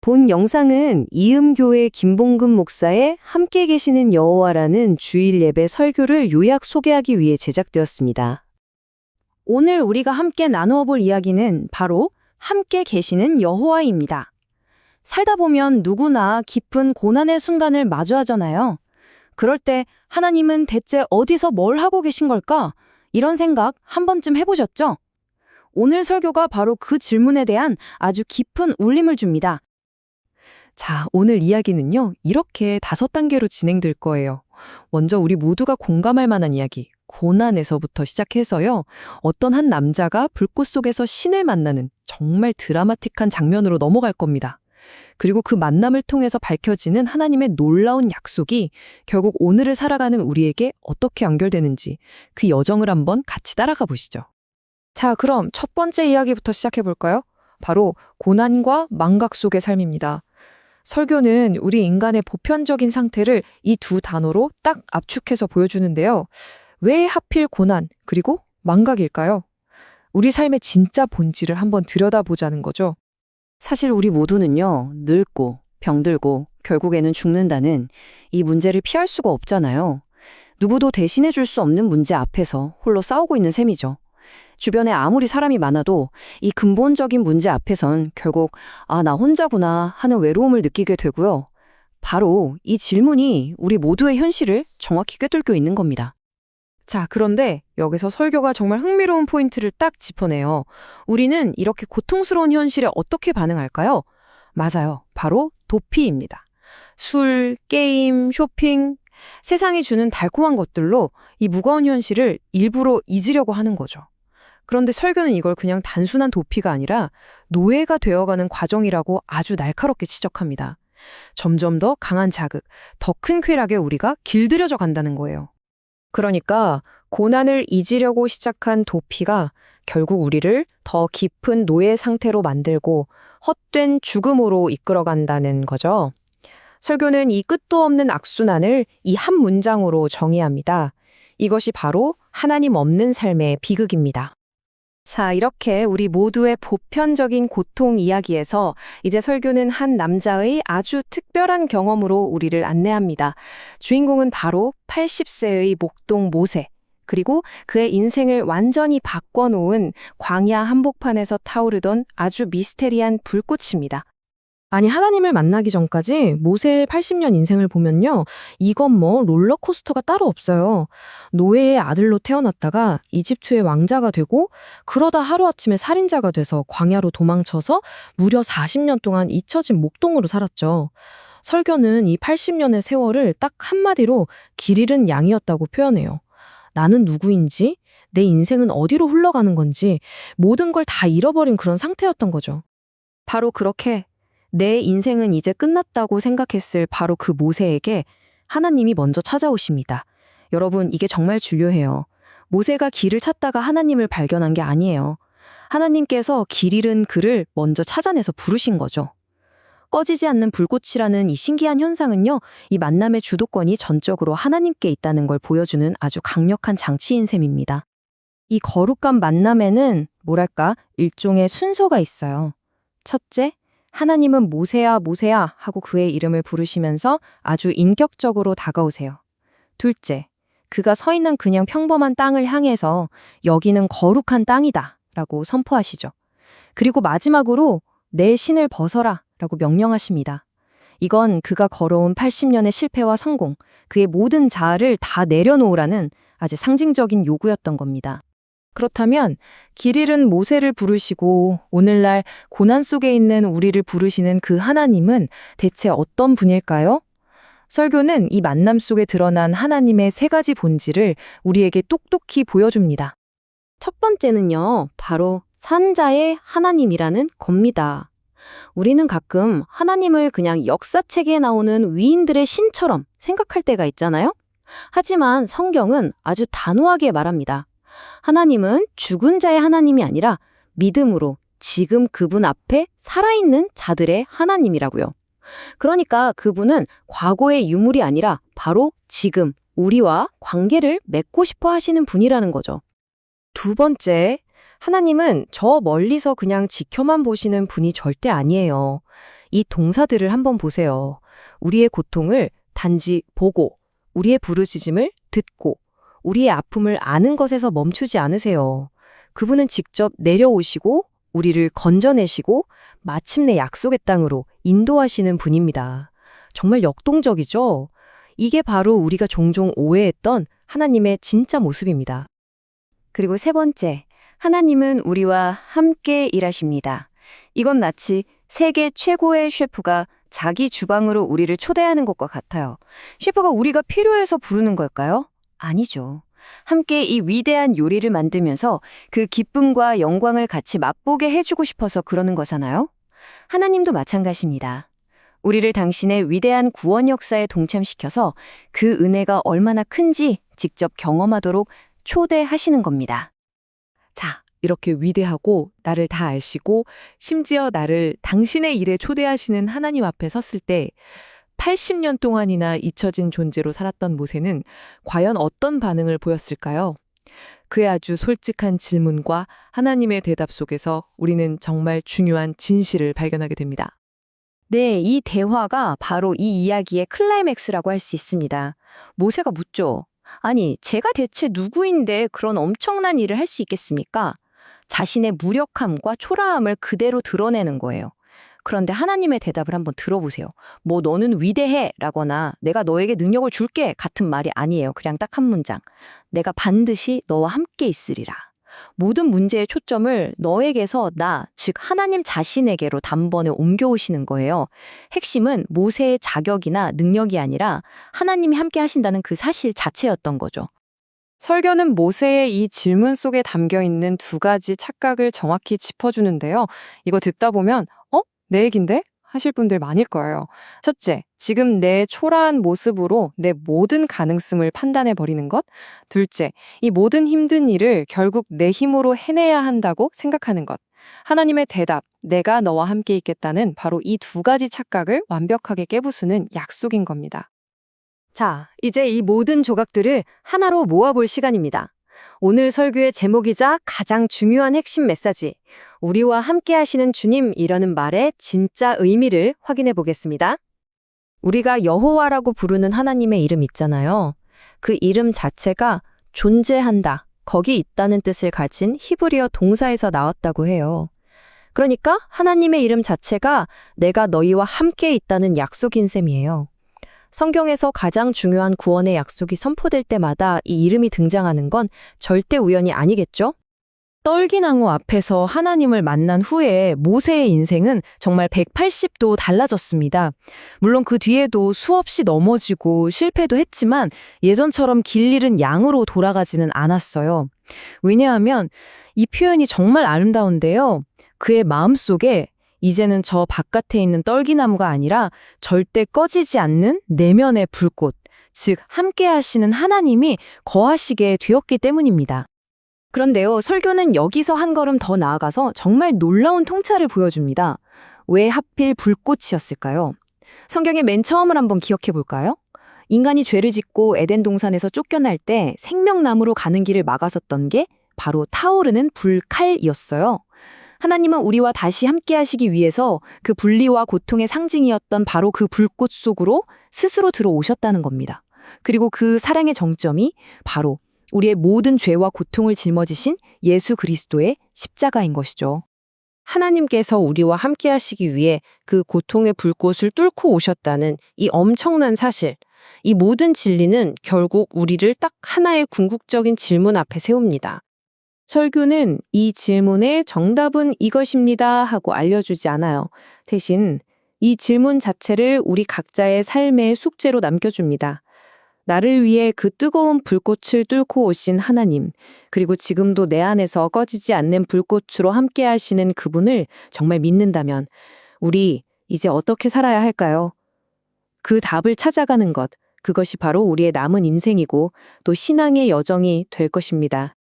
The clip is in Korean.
본 영상은 이음교회 김봉금 목사의 함께 계시는 여호와라는 주일 예배 설교를 요약 소개하기 위해 제작되었습니다. 오늘 우리가 함께 나누어 볼 이야기는 바로 함께 계시는 여호와입니다. 살다 보면 누구나 깊은 고난의 순간을 마주하잖아요. 그럴 때 하나님은 대체 어디서 뭘 하고 계신 걸까? 이런 생각 한 번쯤 해보셨죠? 오늘 설교가 바로 그 질문에 대한 아주 깊은 울림을 줍니다. 자, 오늘 이야기는요, 이렇게 5단계로 진행될 거예요. 먼저 우리 모두가 공감할 만한 이야기, 고난에서부터 시작해서요, 어떤 한 남자가 불꽃 속에서 신을 만나는 정말 드라마틱한 장면으로 넘어갈 겁니다. 그리고 그 만남을 통해서 밝혀지는 하나님의 놀라운 약속이 결국 오늘을 살아가는 우리에게 어떻게 연결되는지 그 여정을 한번 같이 따라가 보시죠. 자, 그럼 첫 번째 이야기부터 시작해 볼까요? 바로 고난과 망각 속의 삶입니다. 설교는 우리 인간의 보편적인 상태를 이 두 단어로 딱 압축해서 보여주는데요. 왜 하필 고난, 그리고 망각일까요? 우리 삶의 진짜 본질을 한번 들여다보자는 거죠. 사실 우리 모두는요, 늙고 병들고 결국에는 죽는다는 이 문제를 피할 수가 없잖아요. 누구도 대신해 줄 수 없는 문제 앞에서 홀로 싸우고 있는 셈이죠. 주변에 아무리 사람이 많아도 이 근본적인 문제 앞에선 결국 나 혼자구나 하는 외로움을 느끼게 되고요. 바로 이 질문이 우리 모두의 현실을 정확히 꿰뚫고 있는 겁니다. 자, 그런데 여기서 설교가 정말 흥미로운 포인트를 딱 짚어내요. 우리는 이렇게 고통스러운 현실에 어떻게 반응할까요? 맞아요. 바로 도피입니다. 술, 게임, 쇼핑, 세상이 주는 달콤한 것들로 이 무거운 현실을 일부러 잊으려고 하는 거죠. 그런데 설교는 이걸 그냥 단순한 도피가 아니라 노예가 되어가는 과정이라고 아주 날카롭게 지적합니다. 점점 더 강한 자극, 더 큰 쾌락에 우리가 길들여져 간다는 거예요. 그러니까 고난을 잊으려고 시작한 도피가 결국 우리를 더 깊은 노예 상태로 만들고 헛된 죽음으로 이끌어간다는 거죠. 설교는 이 끝도 없는 악순환을 이 한 문장으로 정의합니다. 이것이 바로 하나님 없는 삶의 비극입니다. 자, 이렇게 우리 모두의 보편적인 고통 이야기에서 이제 설교는 한 남자의 아주 특별한 경험으로 우리를 안내합니다. 주인공은 바로 80세의 목동 모세, 그리고 그의 인생을 완전히 바꿔놓은 광야 한복판에서 타오르던 아주 미스테리한 불꽃입니다. 아니, 하나님을 만나기 전까지 모세의 80년 인생을 보면요, 이건 뭐 롤러코스터가 따로 없어요. 노예의 아들로 태어났다가 이집트의 왕자가 되고 그러다 하루아침에 살인자가 돼서 광야로 도망쳐서 무려 40년 동안 잊혀진 목동으로 살았죠. 설교는 이 80년의 세월을 딱 한마디로 길 잃은 양이었다고 표현해요. 나는 누구인지, 내 인생은 어디로 흘러가는 건지 모든 걸 다 잃어버린 그런 상태였던 거죠. 바로 그렇게 내 인생은 이제 끝났다고 생각했을 바로 그 모세에게 하나님이 먼저 찾아오십니다. 여러분, 이게 정말 중요해요. 모세가 길을 찾다가 하나님을 발견한 게 아니에요. 하나님께서 길 잃은 그를 먼저 찾아내서 부르신 거죠. 꺼지지 않는 불꽃이라는 이 신기한 현상은요, 이 만남의 주도권이 전적으로 하나님께 있다는 걸 보여주는 아주 강력한 장치인 셈입니다. 이 거룩한 만남에는 뭐랄까, 일종의 순서가 있어요. 첫째, 하나님은 모세야, 모세야 하고 그의 이름을 부르시면서 아주 인격적으로 다가오세요. 둘째, 그가 서 있는 그냥 평범한 땅을 향해서 여기는 거룩한 땅이다 라고 선포하시죠. 그리고 마지막으로 내 신을 벗어라 라고 명령하십니다. 이건 그가 걸어온 80년의 실패와 성공, 그의 모든 자아를 다 내려놓으라는 아주 상징적인 요구였던 겁니다. 그렇다면 길 잃은 모세를 부르시고 오늘날 고난 속에 있는 우리를 부르시는 그 하나님은 대체 어떤 분일까요? 설교는 이 만남 속에 드러난 하나님의 3가지 본질을 우리에게 똑똑히 보여줍니다. 첫 번째는요, 바로 산자의 하나님이라는 겁니다. 우리는 가끔 하나님을 그냥 역사책에 나오는 위인들의 신처럼 생각할 때가 있잖아요. 하지만 성경은 아주 단호하게 말합니다. 하나님은 죽은 자의 하나님이 아니라 믿음으로 지금 그분 앞에 살아있는 자들의 하나님이라고요. 그러니까 그분은 과거의 유물이 아니라 바로 지금 우리와 관계를 맺고 싶어 하시는 분이라는 거죠. 두 번째, 하나님은 저 멀리서 그냥 지켜만 보시는 분이 절대 아니에요. 이 동사들을 한번 보세요. 우리의 고통을 단지 보고, 우리의 부르짖음을 듣고, 우리의 아픔을 아는 것에서 멈추지 않으세요. 그분은 직접 내려오시고 우리를 건져내시고 마침내 약속의 땅으로 인도하시는 분입니다. 정말 역동적이죠? 이게 바로 우리가 종종 오해했던 하나님의 진짜 모습입니다. 그리고 세 번째, 하나님은 우리와 함께 일하십니다. 이건 마치 세계 최고의 셰프가 자기 주방으로 우리를 초대하는 것과 같아요. 셰프가 우리가 필요해서 부르는 걸까요? 아니죠. 함께 이 위대한 요리를 만들면서 그 기쁨과 영광을 같이 맛보게 해주고 싶어서 그러는 거잖아요. 하나님도 마찬가지입니다. 우리를 당신의 위대한 구원 역사에 동참시켜서 그 은혜가 얼마나 큰지 직접 경험하도록 초대하시는 겁니다. 자, 이렇게 위대하고 나를 다 아시고 심지어 나를 당신의 일에 초대하시는 하나님 앞에 섰을 때 80년 동안이나 잊혀진 존재로 살았던 모세는 과연 어떤 반응을 보였을까요? 그의 아주 솔직한 질문과 하나님의 대답 속에서 우리는 정말 중요한 진실을 발견하게 됩니다. 네, 이 대화가 바로 이 이야기의 클라이맥스라고 할 수 있습니다. 모세가 묻죠. 아니, 제가 대체 누구인데 그런 엄청난 일을 할 수 있겠습니까? 자신의 무력함과 초라함을 그대로 드러내는 거예요. 그런데 하나님의 대답을 한번 들어보세요. 뭐 너는 위대해 라거나 내가 너에게 능력을 줄게 같은 말이 아니에요. 그냥 딱 한 문장. 내가 반드시 너와 함께 있으리라. 모든 문제의 초점을 너에게서 나, 즉 하나님 자신에게로 단번에 옮겨오시는 거예요. 핵심은 모세의 자격이나 능력이 아니라 하나님이 함께 하신다는 그 사실 자체였던 거죠. 설교는 모세의 이 질문 속에 담겨 있는 두 가지 착각을 정확히 짚어주는데요. 이거 듣다 보면 내 얘긴데? 하실 분들 많을 거예요. 첫째, 지금 내 초라한 모습으로 내 모든 가능성을 판단해버리는 것. 둘째, 이 모든 힘든 일을 결국 내 힘으로 해내야 한다고 생각하는 것. 하나님의 대답, 내가 너와 함께 있겠다는 바로 이 두 가지 착각을 완벽하게 깨부수는 약속인 겁니다. 자, 이제 이 모든 조각들을 하나로 모아볼 시간입니다. 오늘 설교의 제목이자 가장 중요한 핵심 메시지, 우리와 함께 하시는 주님이라는 말의 진짜 의미를 확인해 보겠습니다. 우리가 여호와라고 부르는 하나님의 이름 있잖아요. 그 이름 자체가 존재한다, 거기 있다는 뜻을 가진 히브리어 동사에서 나왔다고 해요. 그러니까 하나님의 이름 자체가 내가 너희와 함께 있다는 약속인 셈이에요. 성경에서 가장 중요한 구원의 약속이 선포될 때마다 이 이름이 등장하는 건 절대 우연이 아니겠죠? 떨기나무 앞에서 하나님을 만난 후에 모세의 인생은 정말 180도 달라졌습니다. 물론 그 뒤에도 수없이 넘어지고 실패도 했지만 예전처럼 길 잃은 양으로 돌아가지는 않았어요. 왜냐하면 이 표현이 정말 아름다운데요. 그의 마음속에 이제는 저 바깥에 있는 떨기나무가 아니라 절대 꺼지지 않는 내면의 불꽃, 즉 함께 하시는 하나님이 거하시게 되었기 때문입니다. 그런데요, 설교는 여기서 한 걸음 더 나아가서 정말 놀라운 통찰을 보여줍니다. 왜 하필 불꽃이었을까요? 성경의 맨 처음을 한번 기억해 볼까요? 인간이 죄를 짓고 에덴 동산에서 쫓겨날 때 생명나무로 가는 길을 막아섰던 게 바로 타오르는 불칼이었어요. 하나님은 우리와 다시 함께 하시기 위해서 그 분리와 고통의 상징이었던 바로 그 불꽃 속으로 스스로 들어오셨다는 겁니다. 그리고 그 사랑의 정점이 바로 우리의 모든 죄와 고통을 짊어지신 예수 그리스도의 십자가인 것이죠. 하나님께서 우리와 함께 하시기 위해 그 고통의 불꽃을 뚫고 오셨다는 이 엄청난 사실, 이 모든 진리는 결국 우리를 딱 하나의 궁극적인 질문 앞에 세웁니다. 설교는 이 질문의 정답은 이것입니다 하고 알려주지 않아요. 대신 이 질문 자체를 우리 각자의 삶의 숙제로 남겨줍니다. 나를 위해 그 뜨거운 불꽃을 뚫고 오신 하나님, 그리고 지금도 내 안에서 꺼지지 않는 불꽃으로 함께 하시는 그분을 정말 믿는다면 우리 이제 어떻게 살아야 할까요? 그 답을 찾아가는 것, 그것이 바로 우리의 남은 인생이고 또 신앙의 여정이 될 것입니다.